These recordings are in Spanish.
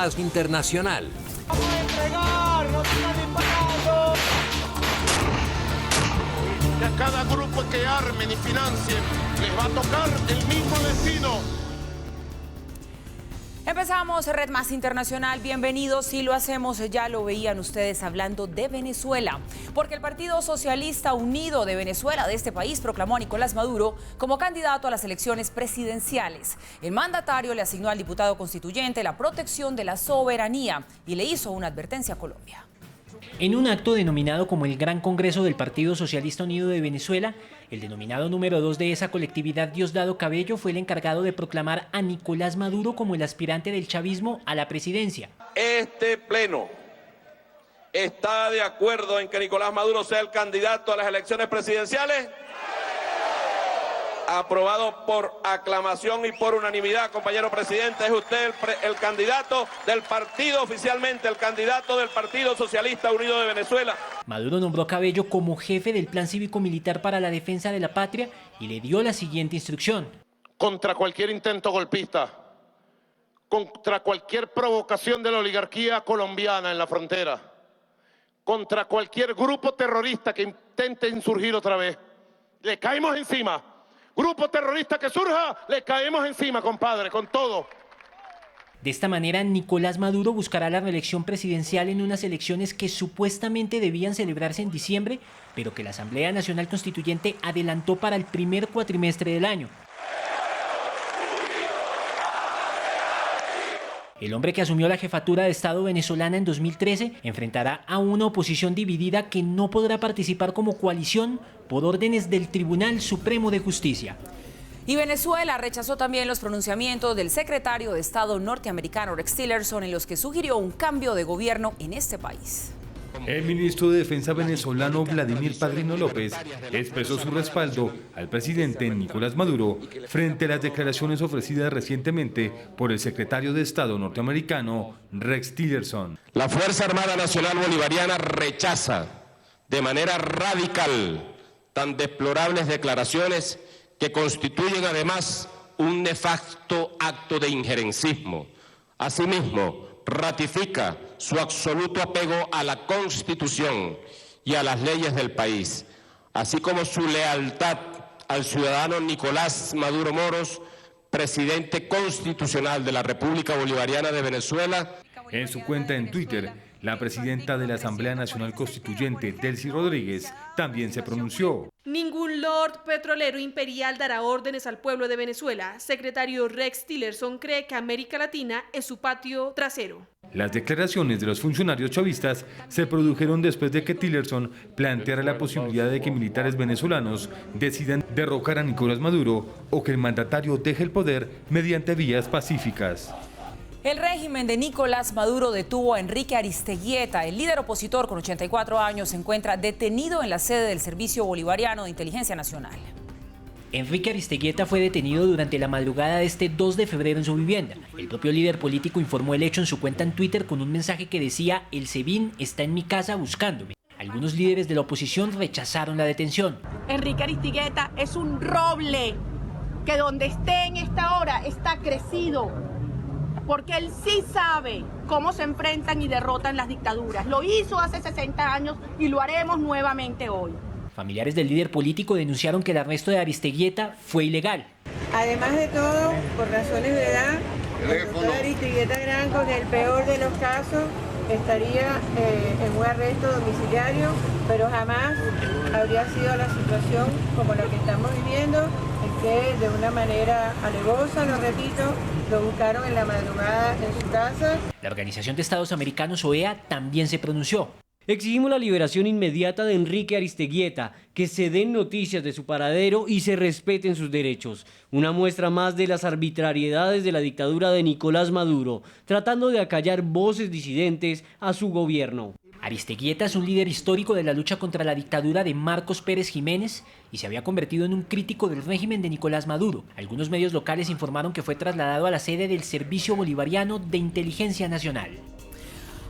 Más Internacional. ¡Vamos a entregar! ¡No sigan disparando! Y a cada grupo que armen y financien les va a tocar el mismo destino. Empezamos Red Más Internacional, bienvenidos y lo hacemos, ya lo veían ustedes hablando de Venezuela, porque el Partido Socialista Unido de Venezuela, de este país, proclamó a Nicolás Maduro como candidato a las elecciones presidenciales. El mandatario le asignó al diputado constituyente la protección de la soberanía y le hizo una advertencia a Colombia. En un acto denominado como el Gran Congreso del Partido Socialista Unido de Venezuela, el denominado número 2 de esa colectividad, Diosdado Cabello, fue el encargado de proclamar a Nicolás Maduro como el aspirante del chavismo a la presidencia. Este pleno está de acuerdo en que Nicolás Maduro sea el candidato a las elecciones presidenciales. Aprobado por aclamación y por unanimidad, compañero presidente, es usted el candidato del partido, oficialmente el candidato del Partido Socialista Unido de Venezuela. Maduro nombró a Cabello como jefe del Plan Cívico-Militar para la Defensa de la Patria y le dio la siguiente instrucción. Contra cualquier intento golpista, contra cualquier provocación de la oligarquía colombiana en la frontera, contra cualquier grupo terrorista que intente insurgir otra vez, le caemos encima. Grupo terrorista que surja, le caemos encima, compadre, con todo. De esta manera, Nicolás Maduro buscará la reelección presidencial en unas elecciones que supuestamente debían celebrarse en diciembre, pero que la Asamblea Nacional Constituyente adelantó para el primer cuatrimestre del año. El hombre que asumió la jefatura de Estado venezolana en 2013 enfrentará a una oposición dividida que no podrá participar como coalición por órdenes del Tribunal Supremo de Justicia. Y Venezuela rechazó también los pronunciamientos del secretario de Estado norteamericano Rex Tillerson en los que sugirió un cambio de gobierno en este país. El ministro de Defensa venezolano Vladimir Padrino López expresó su respaldo al presidente Nicolás Maduro frente a las declaraciones ofrecidas recientemente por el secretario de Estado norteamericano Rex Tillerson. La Fuerza Armada Nacional Bolivariana rechaza de manera radical tan deplorables declaraciones que constituyen además un nefasto acto de injerencismo. Asimismo, ratifica su absoluto apego a la Constitución y a las leyes del país, así como su lealtad al ciudadano Nicolás Maduro Moros, presidente constitucional de la República Bolivariana de Venezuela. En su cuenta en Twitter, la presidenta de la Asamblea Nacional Constituyente, Delcy Rodríguez, también se pronunció. Ningún lord petrolero imperial dará órdenes al pueblo de Venezuela. Secretario Rex Tillerson cree que América Latina es su patio trasero. Las declaraciones de los funcionarios chavistas se produjeron después de que Tillerson planteara la posibilidad de que militares venezolanos decidan derrocar a Nicolás Maduro o que el mandatario deje el poder mediante vías pacíficas. El régimen de Nicolás Maduro detuvo a Enrique Aristeguieta. El líder opositor con 84 años se encuentra detenido en la sede del Servicio Bolivariano de Inteligencia Nacional. Enrique Aristeguieta fue detenido durante la madrugada de este 2 de febrero en su vivienda. El propio líder político informó el hecho en su cuenta en Twitter con un mensaje que decía: "El SEBIN está en mi casa buscándome". Algunos líderes de la oposición rechazaron la detención. Enrique Aristeguieta es un roble que donde esté en esta hora está crecido, porque él sí sabe cómo se enfrentan y derrotan las dictaduras. Lo hizo hace 60 años y lo haremos nuevamente hoy. Familiares del líder político denunciaron que el arresto de Aristeguieta fue ilegal. Además de todo, por razones de edad, el doctor Aristeguieta Granco, en el peor de los casos, estaría en un arresto domiciliario, pero jamás habría sido la situación como la que estamos viviendo, en que de una manera alevosa, lo repito, lo buscaron en la madrugada en su casa. La Organización de Estados Americanos, OEA, también se pronunció. Exigimos la liberación inmediata de Enrique Aristeguieta, que se den noticias de su paradero y se respeten sus derechos. Una muestra más de las arbitrariedades de la dictadura de Nicolás Maduro, tratando de acallar voces disidentes a su gobierno. Aristeguieta es un líder histórico de la lucha contra la dictadura de Marcos Pérez Jiménez y se había convertido en un crítico del régimen de Nicolás Maduro. Algunos medios locales informaron que fue trasladado a la sede del Servicio Bolivariano de Inteligencia Nacional.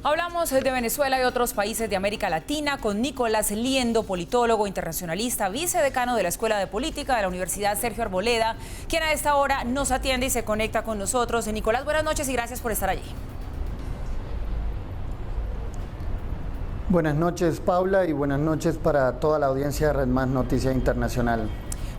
Hablamos de Venezuela y otros países de América Latina con Nicolás Liendo, politólogo, internacionalista, vicedecano de la Escuela de Política de la Universidad Sergio Arboleda, quien a esta hora nos atiende y se conecta con nosotros. Nicolás, buenas noches y gracias por estar allí. Buenas noches, Paula, y buenas noches para toda la audiencia de Red Más Noticias Internacional.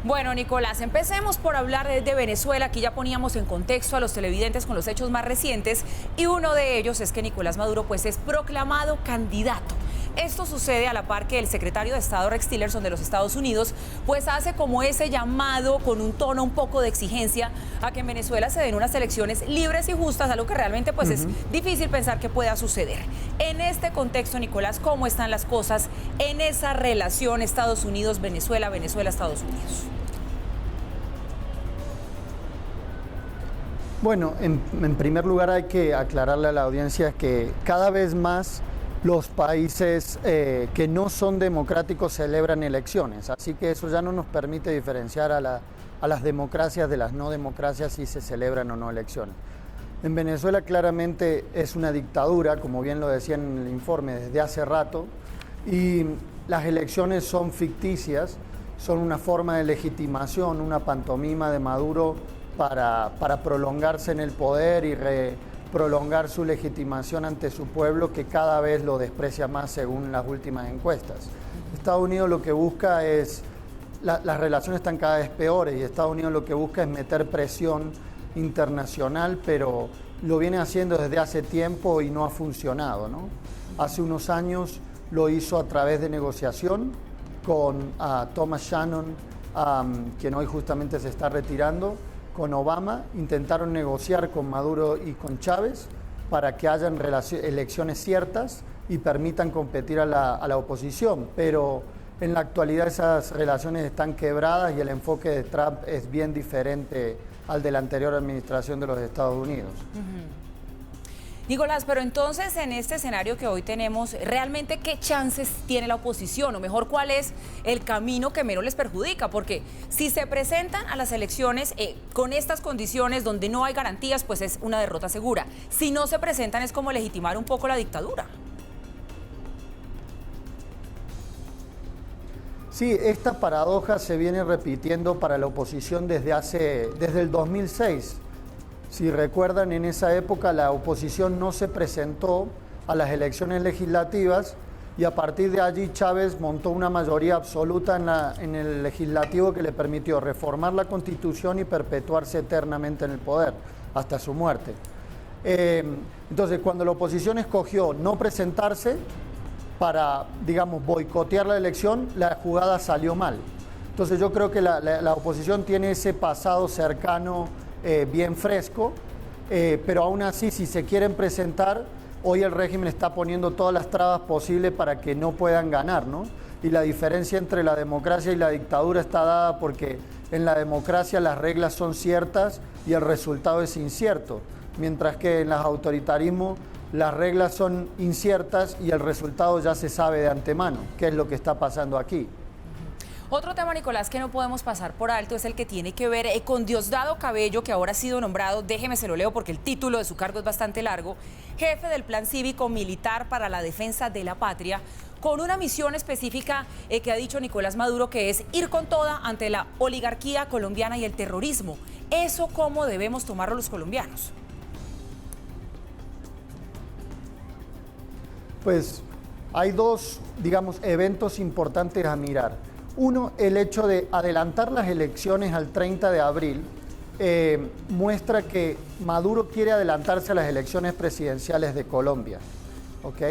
Bueno, Nicolás, empecemos por hablar de Venezuela. Aquí ya poníamos en contexto a los televidentes con los hechos más recientes y uno de ellos es que Nicolás Maduro pues es proclamado candidato. Esto sucede a la par que el secretario de Estado Rex Tillerson de los Estados Unidos pues hace como ese llamado con un tono un poco de exigencia a que en Venezuela se den unas elecciones libres y justas, algo que realmente pues es difícil pensar que pueda suceder. En este contexto, Nicolás, ¿cómo están las cosas en esa relación Estados Unidos-Venezuela, Venezuela-Estados Unidos? Bueno, en primer lugar hay que aclararle a la audiencia que cada vez más los países que no son democráticos celebran elecciones, así que eso ya no nos permite diferenciar a las democracias de las no democracias si se celebran o no elecciones. En Venezuela claramente es una dictadura, como bien lo decía en el informe, desde hace rato, y las elecciones son ficticias, son una forma de legitimación, una pantomima de Maduro para prolongarse en el poder y prolongar su legitimación ante su pueblo, que cada vez lo desprecia más según las últimas encuestas. Estados Unidos lo que busca es, las relaciones están cada vez peores y Estados Unidos lo que busca es meter presión internacional, pero lo viene haciendo desde hace tiempo y no ha funcionado, ¿no? Hace unos años lo hizo a través de negociación con Thomas Shannon, quien hoy justamente se está retirando, con Obama, intentaron negociar con Maduro y con Chávez para que hayan elecciones ciertas y permitan competir a la oposición, pero en la actualidad esas relaciones están quebradas y el enfoque de Trump es bien diferente al de la anterior administración de los Estados Unidos. Nicolás, pero entonces en este escenario que hoy tenemos, ¿realmente qué chances tiene la oposición? O mejor, ¿cuál es el camino que menos les perjudica? Porque si se presentan a las elecciones con estas condiciones donde no hay garantías, pues es una derrota segura. Si no se presentan es como legitimar un poco la dictadura. Sí, esta paradoja se viene repitiendo para la oposición desde el 2006. Si recuerdan, en esa época la oposición no se presentó a las elecciones legislativas y a partir de allí Chávez montó una mayoría absoluta en el legislativo que le permitió reformar la Constitución y perpetuarse eternamente en el poder hasta su muerte. Entonces, cuando la oposición escogió no presentarse para, digamos, boicotear la elección, la jugada salió mal. Entonces yo creo que la oposición tiene ese pasado cercano bien fresco, pero aún así, si se quieren presentar, hoy el régimen está poniendo todas las trabas posibles para que no puedan ganar, ¿no? Y la diferencia entre la democracia y la dictadura está dada porque en la democracia las reglas son ciertas y el resultado es incierto, mientras que en los autoritarismos las reglas son inciertas y el resultado ya se sabe de antemano, que es lo que está pasando aquí. Otro tema, Nicolás, que no podemos pasar por alto es el que tiene que ver con Diosdado Cabello, que ahora ha sido nombrado, déjeme se lo leo porque el título de su cargo es bastante largo, jefe del Plan Cívico Militar para la Defensa de la Patria, con una misión específica que ha dicho Nicolás Maduro, que es ir con toda ante la oligarquía colombiana y el terrorismo. ¿Eso cómo debemos tomarlo los colombianos? Pues hay dos, digamos, eventos importantes a mirar. Uno, el hecho de adelantar las elecciones al 30 de abril muestra que Maduro quiere adelantarse a las elecciones presidenciales de Colombia, ¿ok?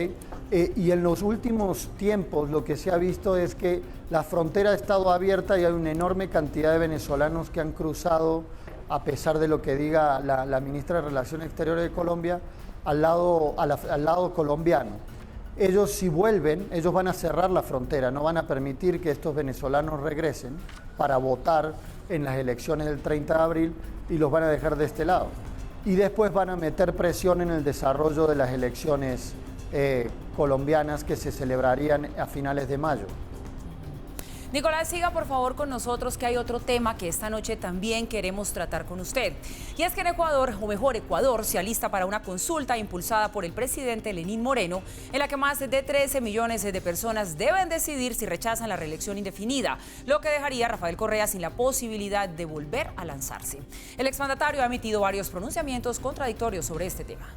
Y en los últimos tiempos lo que se ha visto es que la frontera ha estado abierta y hay una enorme cantidad de venezolanos que han cruzado, a pesar de lo que diga la ministra de Relaciones Exteriores de Colombia, al lado colombiano. Ellos, si vuelven, ellos van a cerrar la frontera, no van a permitir que estos venezolanos regresen para votar en las elecciones del 30 de abril y los van a dejar de este lado. Y después van a meter presión en el desarrollo de las elecciones colombianas que se celebrarían a finales de mayo. Nicolás, siga por favor con nosotros, que hay otro tema que esta noche también queremos tratar con usted. Y es que en Ecuador, o mejor Ecuador, se alista para una consulta impulsada por el presidente Lenín Moreno, en la que más de 13 millones de personas deben decidir si rechazan la reelección indefinida, lo que dejaría a Rafael Correa sin la posibilidad de volver a lanzarse. El exmandatario ha emitido varios pronunciamientos contradictorios sobre este tema.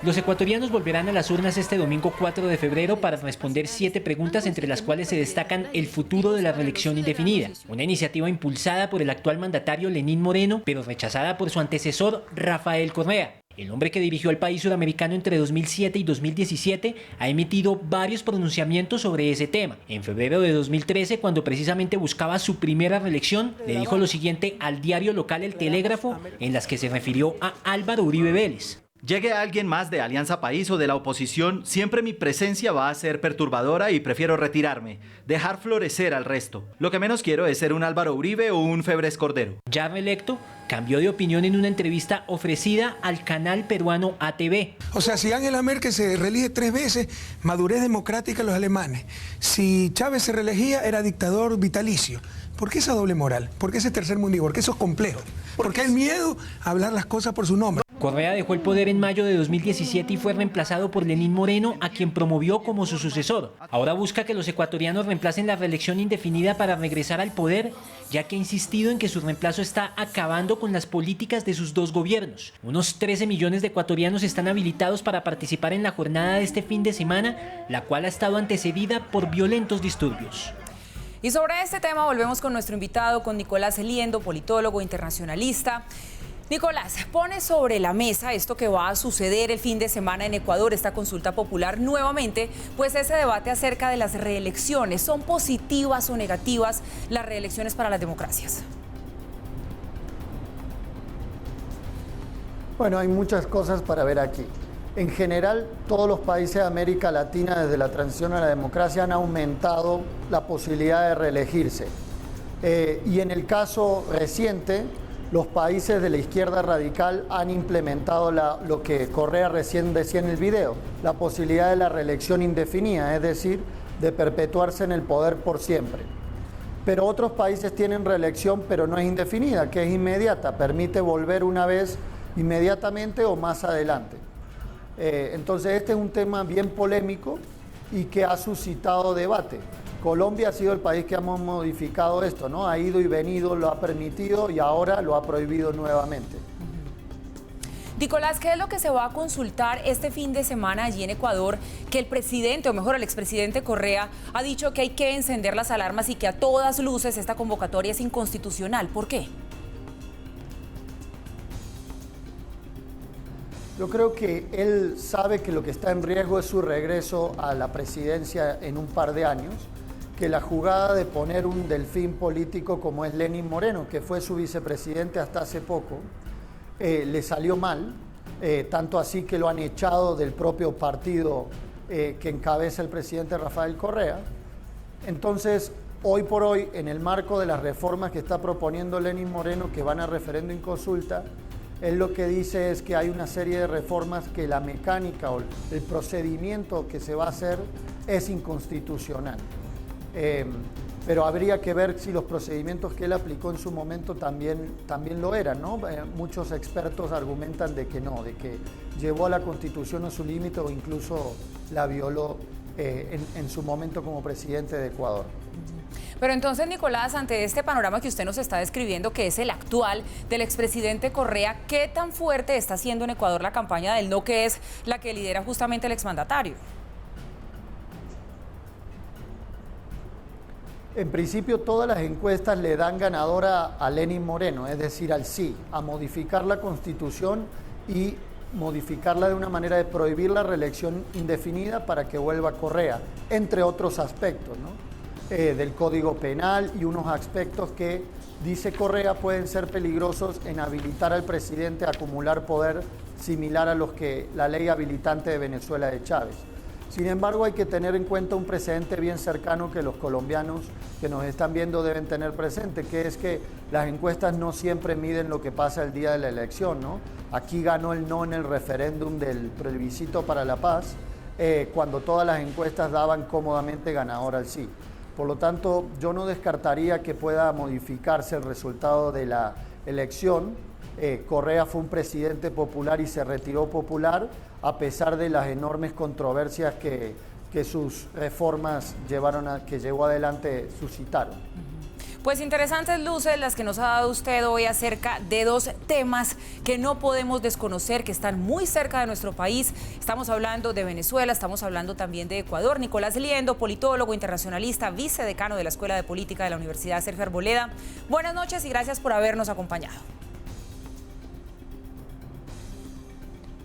Los ecuatorianos volverán a las urnas este domingo 4 de febrero para responder 7 preguntas, entre las cuales se destacan el futuro de la reelección indefinida, una iniciativa impulsada por el actual mandatario Lenín Moreno, pero rechazada por su antecesor Rafael Correa. El hombre que dirigió al país sudamericano entre 2007 y 2017 ha emitido varios pronunciamientos sobre ese tema. En febrero de 2013, cuando precisamente buscaba su primera reelección, le dijo lo siguiente al diario local El Telégrafo, en las que se refirió a Álvaro Uribe Vélez. Llegue alguien más de Alianza País o de la oposición, siempre mi presencia va a ser perturbadora y prefiero retirarme, dejar florecer al resto. Lo que menos quiero es ser un Álvaro Uribe o un Febres Cordero. Ya reelecto, cambió de opinión en una entrevista ofrecida al canal peruano ATV. O sea, si Angela Merkel se reelige 3 veces, madurez democrática en los alemanes. Si Chávez se reelegía, era dictador vitalicio. ¿Por qué esa doble moral? ¿Por qué ese tercer mundismo? ¿Por qué esos complejos? ¿Por qué el miedo a hablar las cosas por su nombre? Correa dejó el poder en mayo de 2017 y fue reemplazado por Lenín Moreno, a quien promovió como su sucesor. Ahora busca que los ecuatorianos reemplacen la reelección indefinida para regresar al poder, ya que ha insistido en que su reemplazo está acabando con las políticas de sus 2 gobiernos. Unos 13 millones de ecuatorianos están habilitados para participar en la jornada de este fin de semana, la cual ha estado antecedida por violentos disturbios. Y sobre este tema volvemos con nuestro invitado, con Nicolás Eliendo, politólogo internacionalista. Nicolás, pone sobre la mesa esto que va a suceder el fin de semana en Ecuador, esta consulta popular nuevamente, pues ese debate acerca de las reelecciones. ¿Son positivas o negativas las reelecciones para las democracias? Bueno, hay muchas cosas para ver aquí. En general, todos los países de América Latina, desde la transición a la democracia, han aumentado la posibilidad de reelegirse. Y en el caso reciente, los países de la izquierda radical han implementado lo que Correa recién decía en el video, la posibilidad de la reelección indefinida, es decir, de perpetuarse en el poder por siempre. Pero otros países tienen reelección, pero no es indefinida, que es inmediata, permite volver una vez inmediatamente o más adelante. Entonces este es un tema bien polémico y que ha suscitado debate. Colombia ha sido el país que hemos modificado esto, ¿no? Ha ido y venido, lo ha permitido y ahora lo ha prohibido nuevamente. Nicolás, ¿qué es lo que se va a consultar este fin de semana allí en Ecuador? Que el presidente, o mejor el expresidente Correa, ha dicho que hay que encender las alarmas y que a todas luces esta convocatoria es inconstitucional. ¿Por qué? Yo creo que él sabe que lo que está en riesgo es su regreso a la presidencia en un par de años, que la jugada de poner un delfín político como es Lenín Moreno, que fue su vicepresidente hasta hace poco, le salió mal, tanto así que lo han echado del propio partido que encabeza el presidente Rafael Correa. Entonces, hoy por hoy, en el marco de las reformas que está proponiendo Lenín Moreno, que van a referendo y consulta, él lo que dice es que hay una serie de reformas que la mecánica o el procedimiento que se va a hacer es inconstitucional. Pero habría que ver si los procedimientos que él aplicó en su momento también lo eran, ¿no? Muchos expertos argumentan de que no, de que llevó a la Constitución a su límite o incluso la violó en su momento como presidente de Ecuador. Pero entonces, Nicolás, ante este panorama que usted nos está describiendo, que es el actual del expresidente Correa, ¿qué tan fuerte está haciendo en Ecuador la campaña del no, que es la que lidera justamente el exmandatario? En principio, todas las encuestas le dan ganadora a Lenín Moreno, es decir, al sí, a modificar la Constitución y modificarla de una manera de prohibir la reelección indefinida para que vuelva Correa, entre otros aspectos, ¿no? Del Código Penal y unos aspectos que, dice Correa, pueden ser peligrosos en habilitar al presidente a acumular poder similar a los que la ley habilitante de Venezuela de Chávez. Sin embargo, hay que tener en cuenta un precedente bien cercano que los colombianos que nos están viendo deben tener presente, que es que las encuestas no siempre miden lo que pasa el día de la elección, ¿no? Aquí ganó el no en el referéndum del plebiscito para la paz, cuando todas las encuestas daban cómodamente ganador al sí. Por lo tanto, yo no descartaría que pueda modificarse el resultado de la elección. Correa fue un presidente popular y se retiró popular, a pesar de las enormes controversias que sus reformas que llevó adelante suscitaron. Pues interesantes luces las que nos ha dado usted hoy acerca de dos temas que no podemos desconocer, que están muy cerca de nuestro país. Estamos hablando de Venezuela, estamos hablando también de Ecuador. Nicolás Liendo, politólogo, internacionalista, vicedecano de la Escuela de Política de la Universidad Sergio Arboleda. Buenas noches y gracias por habernos acompañado.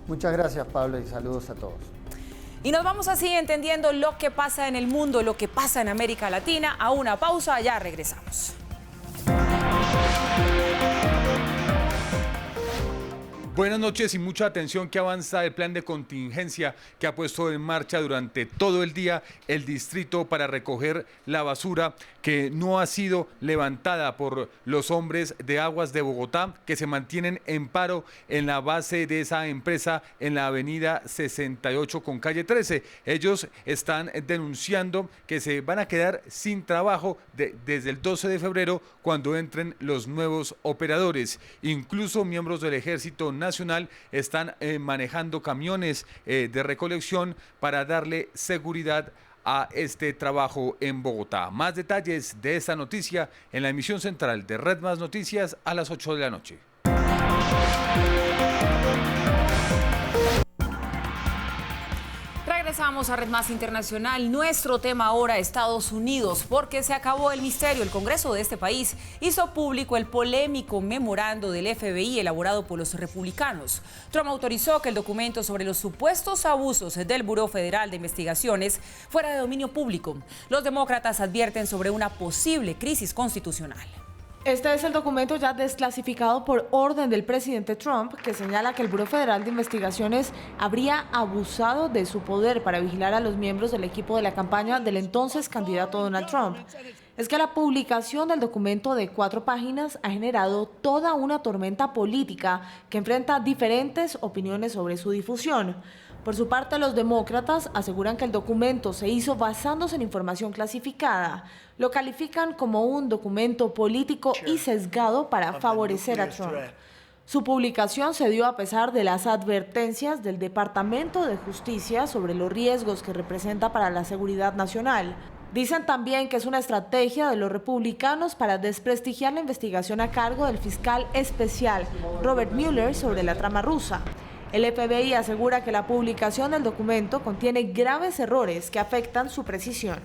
Muchas gracias, Pablo, y saludos a todos. Y nos vamos así entendiendo lo que pasa en el mundo, lo que pasa en América Latina. A una pausa, ya regresamos. Buenas noches y mucha atención que avanza el plan de contingencia que ha puesto en marcha durante todo el día el distrito para recoger la basura que no ha sido levantada por los hombres de Aguas de Bogotá, que se mantienen en paro en la base de esa empresa en la avenida 68 con calle 13. Ellos están denunciando que se van a quedar sin trabajo desde el 12 de febrero cuando entren los nuevos operadores. Incluso miembros del Ejército Nacional están manejando camiones de recolección para darle seguridad a este trabajo en Bogotá. Más detalles de esta noticia en la emisión central de Red Más Noticias a las 8 de la noche. Regresamos a Red Más Internacional. Nuestro tema ahora, Estados Unidos, porque se acabó el misterio. El Congreso de este país hizo público el polémico memorando del FBI elaborado por los republicanos. Trump autorizó que el documento sobre los supuestos abusos del Buró Federal de Investigaciones fuera de dominio público. Los demócratas advierten sobre una posible crisis constitucional. Este es el documento ya desclasificado por orden del presidente Trump, que señala que el Buró Federal de Investigaciones habría abusado de su poder para vigilar a los miembros del equipo de la campaña del entonces candidato Donald Trump. Es que la publicación del documento de 4 páginas ha generado toda una tormenta política que enfrenta diferentes opiniones sobre su difusión. Por su parte, los demócratas aseguran que el documento se hizo basándose en información clasificada. Lo califican como un documento político y sesgado para favorecer a Trump. Su publicación se dio a pesar de las advertencias del Departamento de Justicia sobre los riesgos que representa para la seguridad nacional. Dicen también que es una estrategia de los republicanos para desprestigiar la investigación a cargo del fiscal especial Robert Mueller sobre la trama rusa. El FBI asegura que la publicación del documento contiene graves errores que afectan su precisión.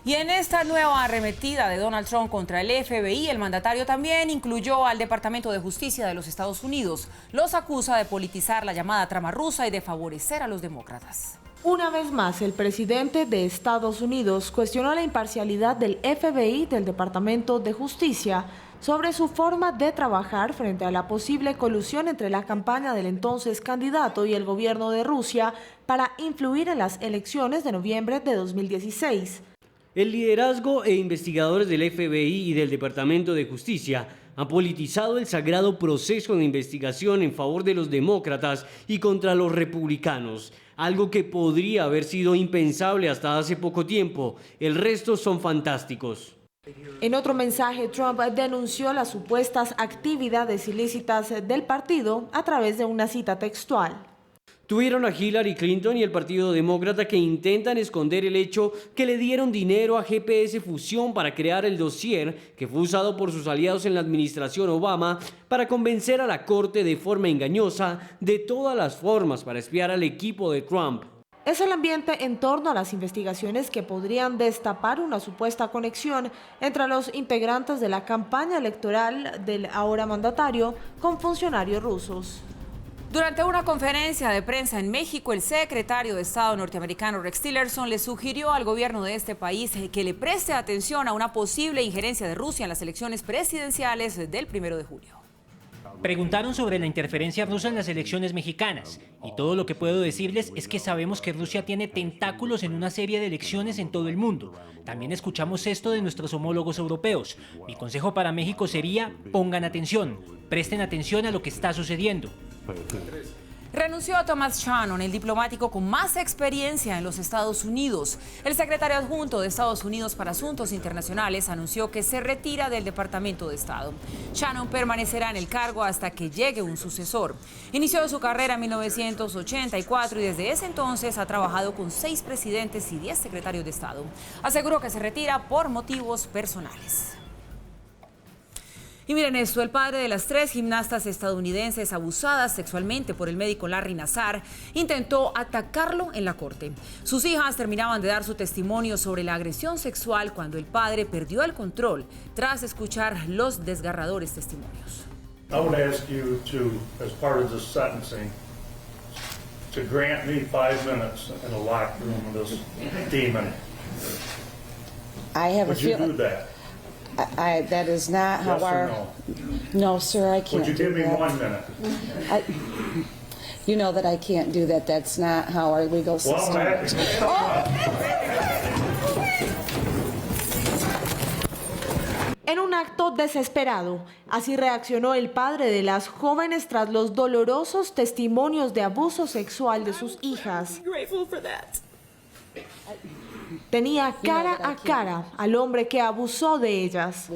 Y en esta nueva arremetida de Donald Trump contra el FBI, el mandatario también incluyó al Departamento de Justicia de los Estados Unidos. Los acusa de politizar la llamada trama rusa y de favorecer a los demócratas. Una vez más, el presidente de Estados Unidos cuestionó la imparcialidad del FBI, del Departamento de Justicia, sobre su forma de trabajar frente a la posible colusión entre la campaña del entonces candidato y el gobierno de Rusia para influir en las elecciones de noviembre de 2016. El liderazgo e investigadores del FBI y del Departamento de Justicia han politizado el sagrado proceso de investigación en favor de los demócratas y contra los republicanos, algo que podría haber sido impensable hasta hace poco tiempo. El resto son fantásticos. En otro mensaje, Trump denunció las supuestas actividades ilícitas del partido a través de una cita textual. Tuvieron a Hillary Clinton y el Partido Demócrata que intentan esconder el hecho que le dieron dinero a GPS Fusión para crear el dossier que fue usado por sus aliados en la administración Obama para convencer a la Corte de forma engañosa de todas las formas para espiar al equipo de Trump. Es el ambiente en torno a las investigaciones que podrían destapar una supuesta conexión entre los integrantes de la campaña electoral del ahora mandatario con funcionarios rusos. Durante una conferencia de prensa en México, el secretario de Estado norteamericano Rex Tillerson le sugirió al gobierno de este país que le preste atención a una posible injerencia de Rusia en las elecciones presidenciales del 1 de julio. Preguntaron sobre la interferencia rusa en las elecciones mexicanas y todo lo que puedo decirles es que sabemos que Rusia tiene tentáculos en una serie de elecciones en todo el mundo. También escuchamos esto de nuestros homólogos europeos. Mi consejo para México sería: pongan atención, presten atención a lo que está sucediendo. Renunció Thomas Shannon, el diplomático con más experiencia en los Estados Unidos. El secretario adjunto de Estados Unidos para Asuntos Internacionales anunció que se retira del Departamento de Estado. Shannon permanecerá en el cargo hasta que llegue un sucesor. Inició su carrera en 1984 y desde ese entonces ha trabajado con 6 presidentes y 10 secretarios de Estado. Aseguró que se retira por motivos personales. Y miren esto, el padre de las 3 gimnastas estadounidenses abusadas sexualmente por el médico Larry Nassar intentó atacarlo en la corte. Sus hijas terminaban de dar su testimonio sobre la agresión sexual cuando el padre perdió el control tras escuchar los desgarradores testimonios. I would ask you to, as part of this sentencing, to grant me 5 minutes in a locked room with this demon. I have Would a you feeling. do that? That is not how Yes or our. no? No, sir, I can't. Would you give do me that. 1 minute? You know that I can't do that. That's not how our legal Well, I'm system works. En un acto desesperado, así reaccionó el padre de las jóvenes tras los dolorosos testimonios de abuso sexual de sus hijas. Tenía cara a cara al hombre que abusó de ellas.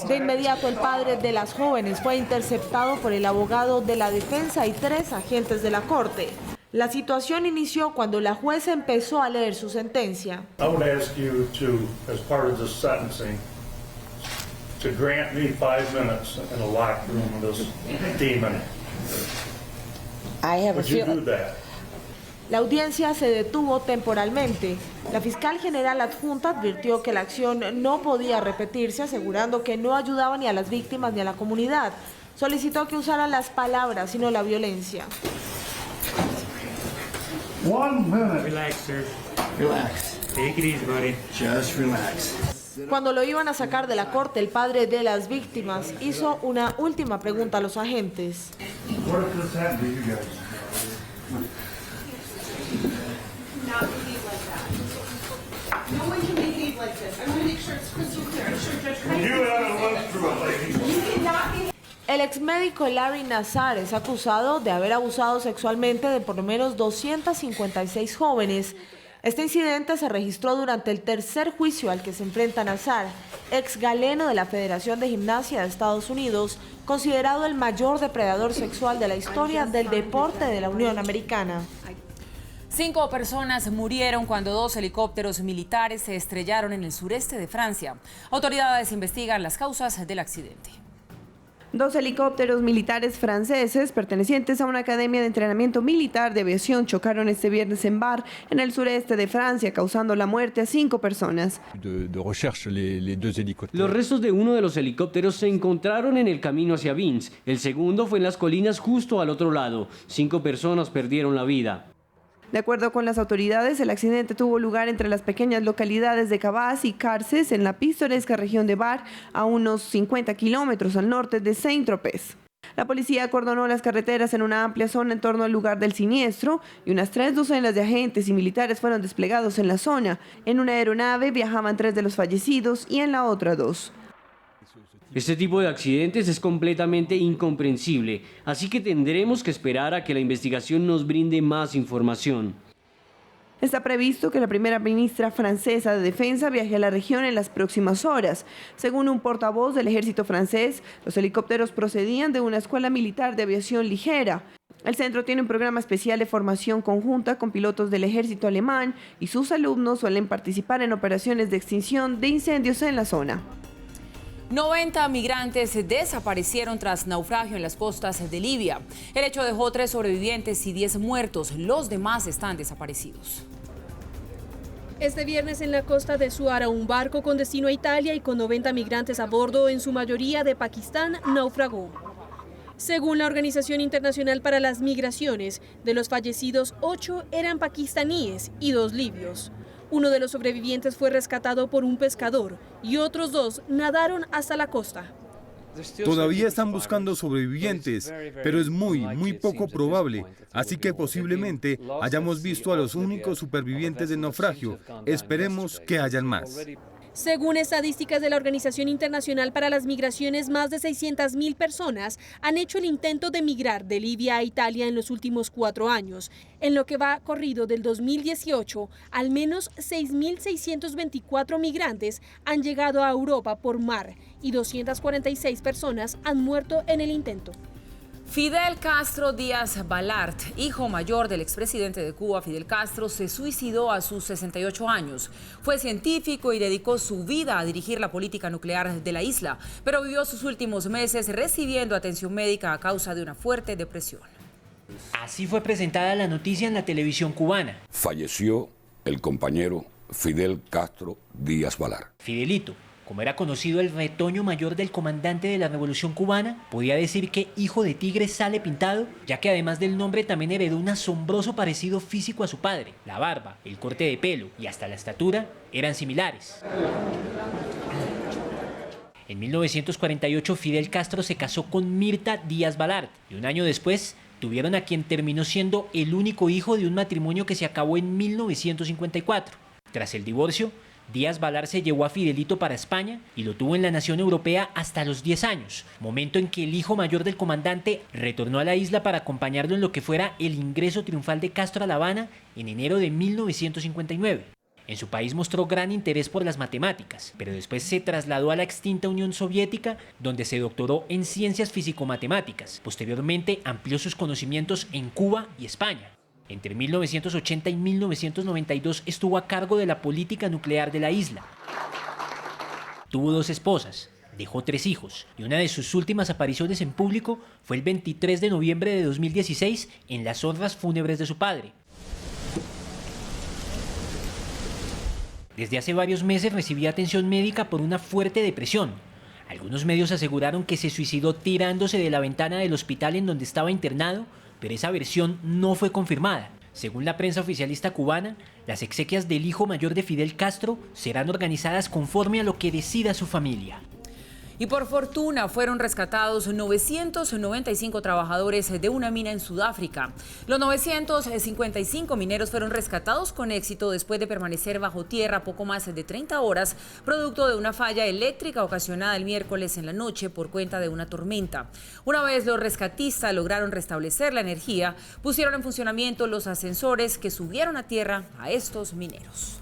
De inmediato el padre de las jóvenes fue interceptado por el abogado de la defensa y 3 agentes de la corte. La situación inició cuando la jueza empezó a leer su sentencia. I would ask you to, as part of this sentencing, to grant me 5 minutes in a locked room with this demon. I have a Would you do feeling. that? La audiencia se detuvo temporalmente. La fiscal general adjunta advirtió que la acción no podía repetirse, asegurando que no ayudaba ni a las víctimas ni a la comunidad. Solicitó que usaran las palabras y no la violencia. 1 minute. Relax, sir. Relax. Take it easy, buddy. Just relax. Cuando lo iban a sacar de la corte, el padre de las víctimas hizo una última pregunta a los agentes. What if this happened to you guys? Not behave like that. No one can behave like this. I want to make sure it's crystal clear. I'm sure Judge Price. You haven't lived through it, lady. You cannot behave. El ex médico Larry Nassar es acusado de haber abusado sexualmente de por lo menos 256 jóvenes. Este incidente se registró durante el tercer juicio al que se enfrenta Nassar, ex galeno de la Federación de Gimnasia de Estados Unidos, considerado el mayor depredador sexual de la historia del deporte de la Unión Americana. 5 personas murieron cuando 2 helicópteros militares se estrellaron en el sureste de Francia. Autoridades investigan las causas del accidente. 2 helicópteros militares franceses pertenecientes a una academia de entrenamiento militar de aviación chocaron este viernes en Var, en el sureste de Francia, causando la muerte a 5 personas. Los restos de uno de los helicópteros se encontraron en el camino hacia Vins. El segundo fue en las colinas justo al otro lado. 5 personas perdieron la vida. De acuerdo con las autoridades, el accidente tuvo lugar entre las pequeñas localidades de Cabas y Carces, en la pintoresca región de Var, a unos 50 kilómetros al norte de Saint-Tropez. La policía acordonó las carreteras en una amplia zona en torno al lugar del siniestro y unas 3 docenas de agentes y militares fueron desplegados en la zona. En una aeronave viajaban 3 de los fallecidos y en la otra 2. Este tipo de accidentes es completamente incomprensible, así que tendremos que esperar a que la investigación nos brinde más información. Está previsto que la primera ministra francesa de Defensa viaje a la región en las próximas horas. Según un portavoz del ejército francés, los helicópteros procedían de una escuela militar de aviación ligera. El centro tiene un programa especial de formación conjunta con pilotos del ejército alemán y sus alumnos suelen participar en operaciones de extinción de incendios en la zona. 90 migrantes desaparecieron tras naufragio en las costas de Libia. El hecho dejó 3 sobrevivientes y 10 muertos. Los demás están desaparecidos. Este viernes en la costa de Suara, un barco con destino a Italia y con 90 migrantes a bordo, en su mayoría de Pakistán, naufragó. Según la Organización Internacional para las Migraciones, de los fallecidos 8 eran pakistaníes y 2 libios. Uno de los sobrevivientes fue rescatado por un pescador y otros 2 nadaron hasta la costa. Todavía están buscando sobrevivientes, pero es muy poco probable, así que posiblemente hayamos visto a los únicos supervivientes del naufragio. Esperemos que hayan más. Según estadísticas de la Organización Internacional para las Migraciones, más de 600.000 personas han hecho el intento de migrar de Libia a Italia en los últimos 4 años. En lo que va corrido del 2018, al menos 6.624 migrantes han llegado a Europa por mar y 246 personas han muerto en el intento. Fidel Castro Díaz Balart, hijo mayor del expresidente de Cuba, Fidel Castro, se suicidó a sus 68 años. Fue científico y dedicó su vida a dirigir la política nuclear de la isla, pero vivió sus últimos meses recibiendo atención médica a causa de una fuerte depresión. Así fue presentada la noticia en la televisión cubana. Falleció el compañero Fidel Castro Díaz Balart. Fidelito, como era conocido el retoño mayor del comandante de la Revolución Cubana, podía decir que hijo de tigre sale pintado, ya que además del nombre también heredó un asombroso parecido físico a su padre. La barba, el corte de pelo y hasta la estatura eran similares. En 1948 Fidel Castro se casó con Mirta Díaz Balart y un año después tuvieron a quien terminó siendo el único hijo de un matrimonio que se acabó en 1954. Tras el divorcio, Díaz Balart se llevó a Fidelito para España y lo tuvo en la nación europea hasta los 10 años, momento en que el hijo mayor del comandante retornó a la isla para acompañarlo en lo que fuera el ingreso triunfal de Castro a La Habana en enero de 1959. En su país mostró gran interés por las matemáticas, pero después se trasladó a la extinta Unión Soviética, donde se doctoró en ciencias físico-matemáticas. Posteriormente amplió sus conocimientos en Cuba y España. Entre 1980 y 1992 estuvo a cargo de la política nuclear de la isla. Tuvo 2 esposas, dejó 3 hijos y una de sus últimas apariciones en público fue el 23 de noviembre de 2016 en las honras fúnebres de su padre. Desde hace varios meses recibía atención médica por una fuerte depresión. Algunos medios aseguraron que se suicidó tirándose de la ventana del hospital en donde estaba internado, pero esa versión no fue confirmada. Según la prensa oficialista cubana, las exequias del hijo mayor de Fidel Castro serán organizadas conforme a lo que decida su familia. Y por fortuna fueron rescatados 995 trabajadores de una mina en Sudáfrica. Los 955 mineros fueron rescatados con éxito después de permanecer bajo tierra poco más de 30 horas, producto de una falla eléctrica ocasionada el miércoles en la noche por cuenta de una tormenta. Una vez los rescatistas lograron restablecer la energía, pusieron en funcionamiento los ascensores que subieron a tierra a estos mineros.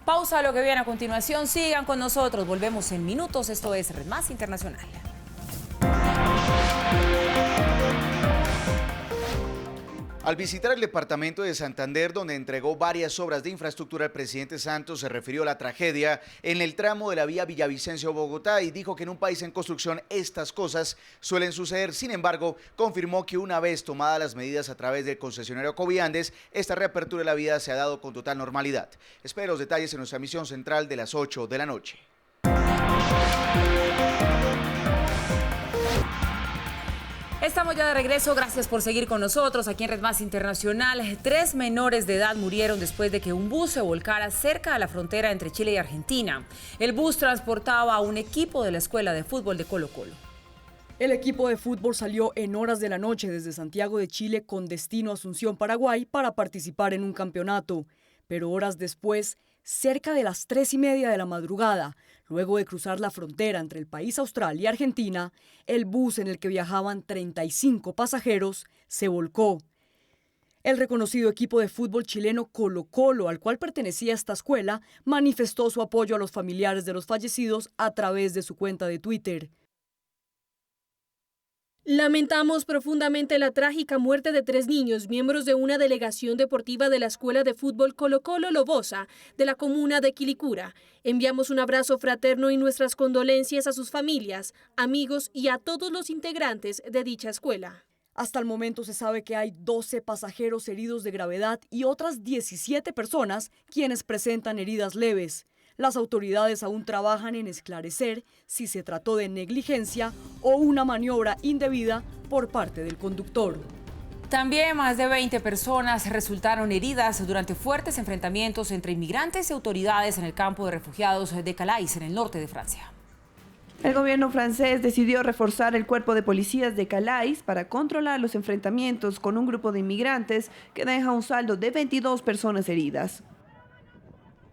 Pausa lo que viene a continuación. Sigan con nosotros. Volvemos en minutos. Esto es Red Más Internacional. Al visitar el departamento de Santander, donde entregó varias obras de infraestructura, el presidente Santos se refirió a la tragedia en el tramo de la vía Villavicencio-Bogotá y dijo que en un país en construcción estas cosas suelen suceder. Sin embargo, confirmó que una vez tomadas las medidas a través del concesionario Coviandes, esta reapertura de la vía se ha dado con total normalidad. Espere los detalles en nuestra emisión central de las 8 de la noche. Estamos ya de regreso, gracias por seguir con nosotros aquí en Red Más Internacional. 3 menores de edad murieron después de que un bus se volcara cerca de la frontera entre Chile y Argentina. El bus transportaba a un equipo de la escuela de fútbol de Colo-Colo. El equipo de fútbol salió en horas de la noche desde Santiago de Chile con destino a Asunción, Paraguay, para participar en un campeonato. Pero horas después, cerca de las 3:30 de la madrugada, luego de cruzar la frontera entre el país austral y Argentina, el bus en el que viajaban 35 pasajeros se volcó. El reconocido equipo de fútbol chileno Colo-Colo, al cual pertenecía esta escuela, manifestó su apoyo a los familiares de los fallecidos a través de su cuenta de Twitter. Lamentamos profundamente la trágica muerte de 3 niños, miembros de una delegación deportiva de la Escuela de Fútbol Colo-Colo Lobosa, de la comuna de Quilicura. Enviamos un abrazo fraterno y nuestras condolencias a sus familias, amigos y a todos los integrantes de dicha escuela. Hasta el momento se sabe que hay 12 pasajeros heridos de gravedad y otras 17 personas quienes presentan heridas leves. Las autoridades aún trabajan en esclarecer si se trató de negligencia o una maniobra indebida por parte del conductor. También más de 20 personas resultaron heridas durante fuertes enfrentamientos entre inmigrantes y autoridades en el campo de refugiados de Calais, en el norte de Francia. El gobierno francés decidió reforzar el cuerpo de policías de Calais para controlar los enfrentamientos con un grupo de inmigrantes que deja un saldo de 22 personas heridas.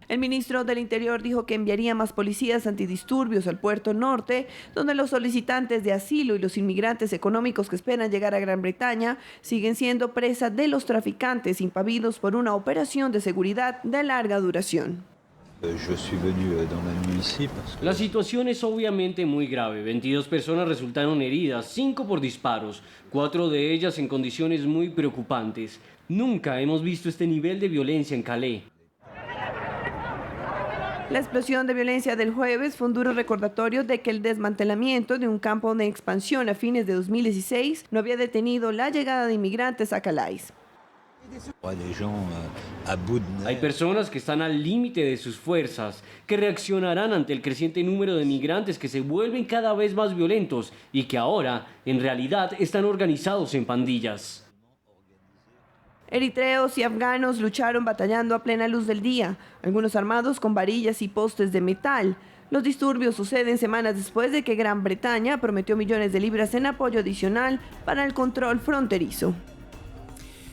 El ministro del Interior dijo que enviaría más policías antidisturbios al puerto norte, donde los solicitantes de asilo y los inmigrantes económicos que esperan llegar a Gran Bretaña siguen siendo presa de los traficantes, impavidos por una operación de seguridad de larga duración. La situación es obviamente muy grave. 22 personas resultaron heridas, 5 por disparos, 4 de ellas en condiciones muy preocupantes. Nunca hemos visto este nivel de violencia en Calais. La explosión de violencia del jueves fue un duro recordatorio de que el desmantelamiento de un campo de expansión a fines de 2016 no había detenido la llegada de inmigrantes a Calais. Hay personas que están al límite de sus fuerzas, que reaccionarán ante el creciente número de migrantes que se vuelven cada vez más violentos y que ahora, en realidad, están organizados en pandillas. Eritreos y afganos lucharon batallando a plena luz del día, algunos armados con varillas y postes de metal. Los disturbios suceden semanas después de que Gran Bretaña prometió millones de libras en apoyo adicional para el control fronterizo.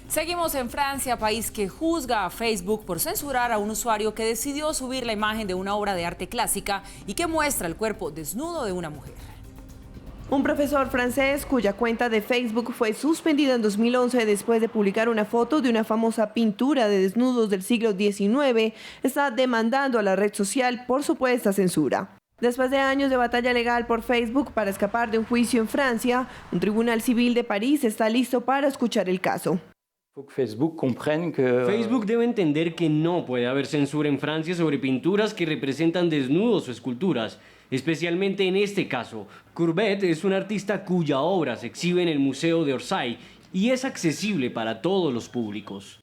Seguimos en Francia, país que juzga a Facebook por censurar a un usuario que decidió subir la imagen de una obra de arte clásica y que muestra el cuerpo desnudo de una mujer. Un profesor francés cuya cuenta de Facebook fue suspendida en 2011 después de publicar una foto de una famosa pintura de desnudos del siglo XIX, está demandando a la red social por supuesta censura. Después de años de batalla legal por Facebook para escapar de un juicio en Francia, un tribunal civil de París está listo para escuchar el caso. Facebook debe entender que no puede haber censura en Francia sobre pinturas que representan desnudos o esculturas, especialmente en este caso. Courbet es un artista cuya obra se exhibe en el Museo de Orsay y es accesible para todos los públicos.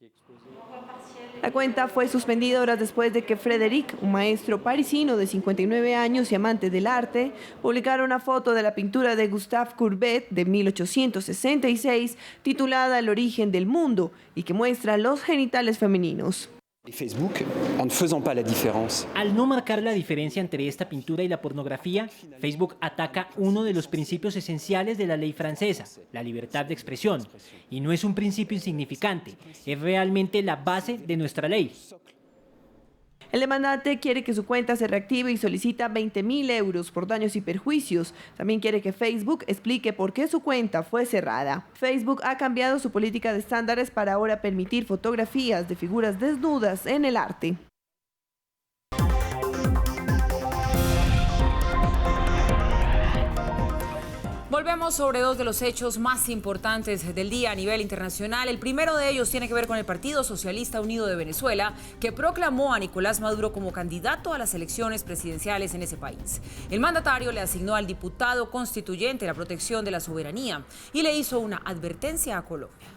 La cuenta fue suspendida horas después de que Frédéric, un maestro parisino de 59 años y amante del arte, publicara una foto de la pintura de Gustave Courbet de 1866 titulada El origen del mundo y que muestra los genitales femeninos. Facebook, en ne faisant pas la différence. Al no marcar la diferencia entre esta pintura y la pornografía, Facebook ataca uno de los principios esenciales de la ley francesa, la libertad de expresión. Y no es un principio insignificante, es realmente la base de nuestra ley. El demandante quiere que su cuenta se reactive y solicita 20.000 euros por daños y perjuicios. También quiere que Facebook explique por qué su cuenta fue cerrada. Facebook ha cambiado su política de estándares para ahora permitir fotografías de figuras desnudas en el arte. Volvemos sobre dos de los hechos más importantes del día a nivel internacional. El primero de ellos tiene que ver con el Partido Socialista Unido de Venezuela, que proclamó a Nicolás Maduro como candidato a las elecciones presidenciales en ese país. El mandatario le asignó al diputado constituyente la protección de la soberanía y le hizo una advertencia a Colombia.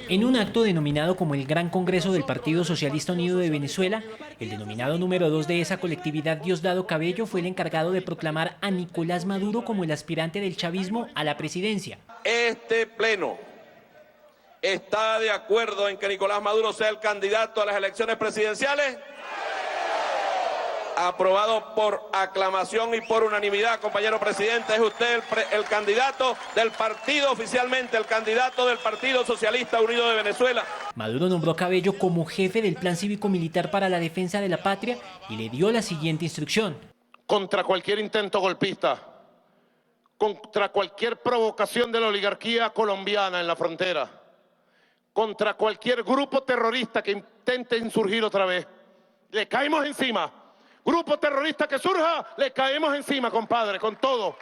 En un acto denominado como el Gran Congreso del Partido Socialista Unido de Venezuela, el denominado número 2 de esa colectividad, Diosdado Cabello, fue el encargado de proclamar a Nicolás Maduro como el aspirante del chavismo a la presidencia. Este pleno está de acuerdo en que Nicolás Maduro sea el candidato a las elecciones presidenciales. Aprobado por aclamación y por unanimidad, compañero presidente. Es usted el candidato del partido, oficialmente el candidato del Partido Socialista Unido de Venezuela. Maduro nombró a Cabello como jefe del Plan Cívico-Militar para la Defensa de la Patria y le dio la siguiente instrucción. Contra cualquier intento golpista, contra cualquier provocación de la oligarquía colombiana en la frontera, contra cualquier grupo terrorista que intente insurgir otra vez, le caemos encima. Grupo terrorista que surja, le caemos encima, compadre, con todo.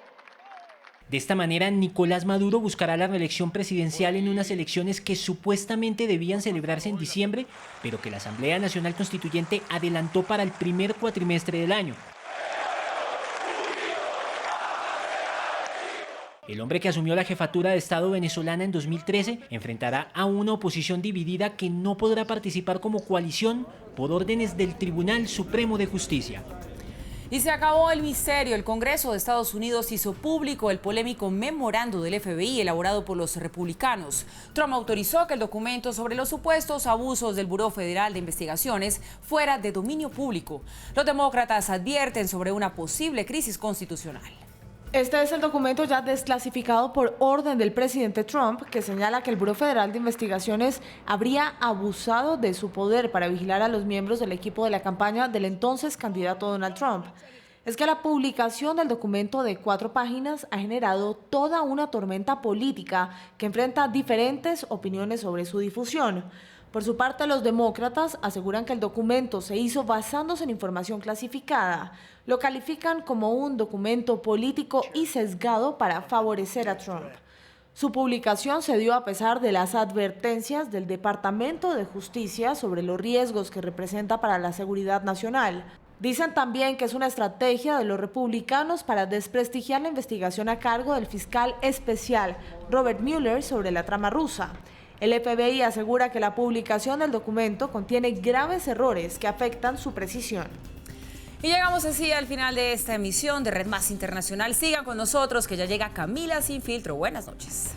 De esta manera, Nicolás Maduro buscará la reelección presidencial en unas elecciones que supuestamente debían celebrarse en diciembre, pero que la Asamblea Nacional Constituyente adelantó para el primer cuatrimestre del año. El hombre que asumió la jefatura de Estado venezolana en 2013 enfrentará a una oposición dividida que no podrá participar como coalición por órdenes del Tribunal Supremo de Justicia. Y se acabó el misterio. El Congreso de Estados Unidos hizo público el polémico memorando del FBI elaborado por los republicanos. Trump autorizó que el documento sobre los supuestos abusos del Buró Federal de Investigaciones fuera de dominio público. Los demócratas advierten sobre una posible crisis constitucional. Este es el documento ya desclasificado por orden del presidente Trump, que señala que el Buró Federal de Investigaciones habría abusado de su poder para vigilar a los miembros del equipo de la campaña del entonces candidato Donald Trump. Es que la publicación del documento de 4 páginas ha generado toda una tormenta política que enfrenta diferentes opiniones sobre su difusión. Por su parte, los demócratas aseguran que el documento se hizo basándose en información clasificada. Lo califican como un documento político y sesgado para favorecer a Trump. Su publicación se dio a pesar de las advertencias del Departamento de Justicia sobre los riesgos que representa para la seguridad nacional. Dicen también que es una estrategia de los republicanos para desprestigiar la investigación a cargo del fiscal especial Robert Mueller sobre la trama rusa. El FBI asegura que la publicación del documento contiene graves errores que afectan su precisión. Y llegamos así al final de esta emisión de Red Más Internacional. Sigan con nosotros, que ya llega Camila Sin Filtro. Buenas noches.